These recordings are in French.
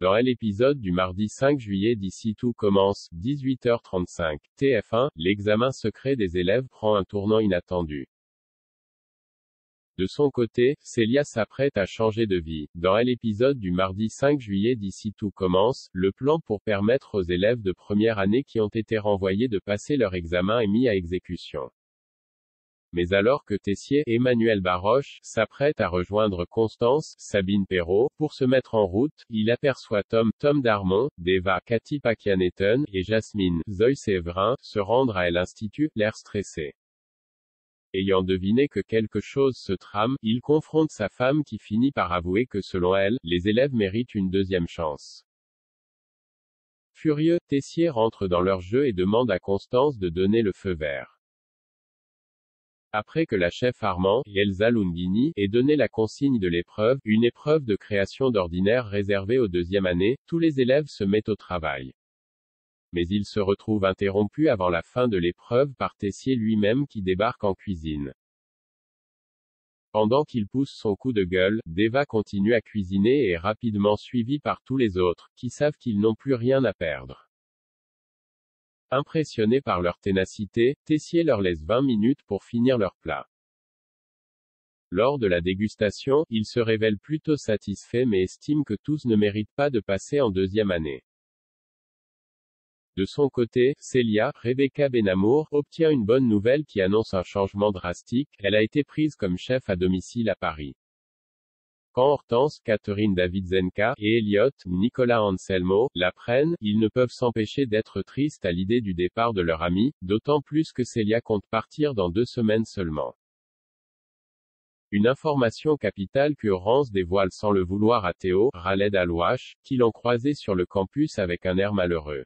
Dans l'épisode du mardi 5 juillet d'ici tout commence, 18h35, TF1, l'examen secret des élèves prend un tournant inattendu. De son côté, Célia s'apprête à changer de vie. Dans l'épisode du mardi 5 juillet d'ici tout commence, le plan pour permettre aux élèves de première année qui ont été renvoyés de passer leur examen est mis à exécution. Mais alors que Tessier, Emmanuel Baroche, s'apprête à rejoindre Constance, Sabine Perrault, pour se mettre en route, il aperçoit Tom Darmon, Deva, Cathy Pakianeton, et Jasmine, Zoe Séverin, se rendre à l'Institut, l'air stressé. Ayant deviné que quelque chose se trame, il confronte sa femme qui finit par avouer que selon elle, les élèves méritent une deuxième chance. Furieux, Tessier rentre dans leur jeu et demande à Constance de donner le feu vert. Après que la chef Armand, Elsa Lunghini, ait donné la consigne de l'épreuve, une épreuve de création d'ordinaire réservée aux deuxième année, tous les élèves se mettent au travail. Mais ils se retrouvent interrompus avant la fin de l'épreuve par Tessier lui-même qui débarque en cuisine. Pendant qu'il pousse son coup de gueule, Deva continue à cuisiner et est rapidement suivi par tous les autres, qui savent qu'ils n'ont plus rien à perdre. Impressionnés par leur ténacité, Tessier leur laisse 20 minutes pour finir leur plat. Lors de la dégustation, ils se révèlent plutôt satisfaits mais estiment que tous ne méritent pas de passer en deuxième année. De son côté, Célia, Rebecca Benamour, obtient une bonne nouvelle qui annonce un changement drastique, elle a été prise comme chef à domicile à Paris. Quand Hortense, Catherine Davidzenka, et Elliot, Nicolas Anselmo, l'apprennent, ils ne peuvent s'empêcher d'être tristes à l'idée du départ de leur ami, d'autant plus que Célia compte partir dans 2 semaines seulement. Une information capitale que Hortense dévoile sans le vouloir à Théo, Khaled Alouache, qui l'ont croisé sur le campus avec un air malheureux.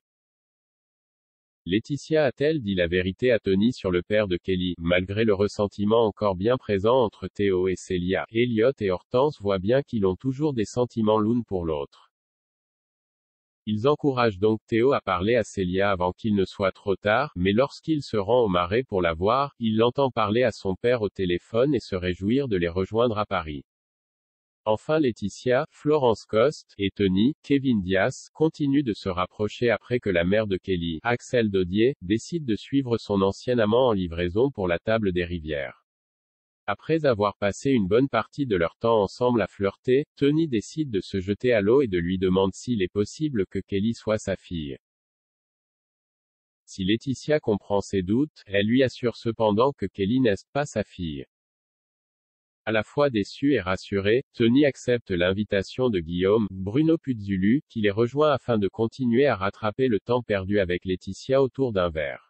Laetitia a-t-elle dit la vérité à Tony sur le père de Kelly? Malgré le ressentiment encore bien présent entre Théo et Célia, Elliot et Hortense voient bien qu'ils ont toujours des sentiments l'une pour l'autre. Ils encouragent donc Théo à parler à Célia avant qu'il ne soit trop tard, mais lorsqu'il se rend au Marais pour la voir, il l'entend parler à son père au téléphone et se réjouir de les rejoindre à Paris. Enfin Laetitia, Florence Coste, et Tony, Kevin Diaz, continuent de se rapprocher après que la mère de Kelly, Axel Dodier, décide de suivre son ancien amant en livraison pour la table des Rivières. Après avoir passé une bonne partie de leur temps ensemble à flirter, Tony décide de se jeter à l'eau et de lui demande s'il est possible que Kelly soit sa fille. Si Laetitia comprend ses doutes, elle lui assure cependant que Kelly n'est pas sa fille. À la fois déçu et rassuré, Tony accepte l'invitation de Guillaume, Bruno Puzzulu, qui les rejoint afin de continuer à rattraper le temps perdu avec Laetitia autour d'un verre.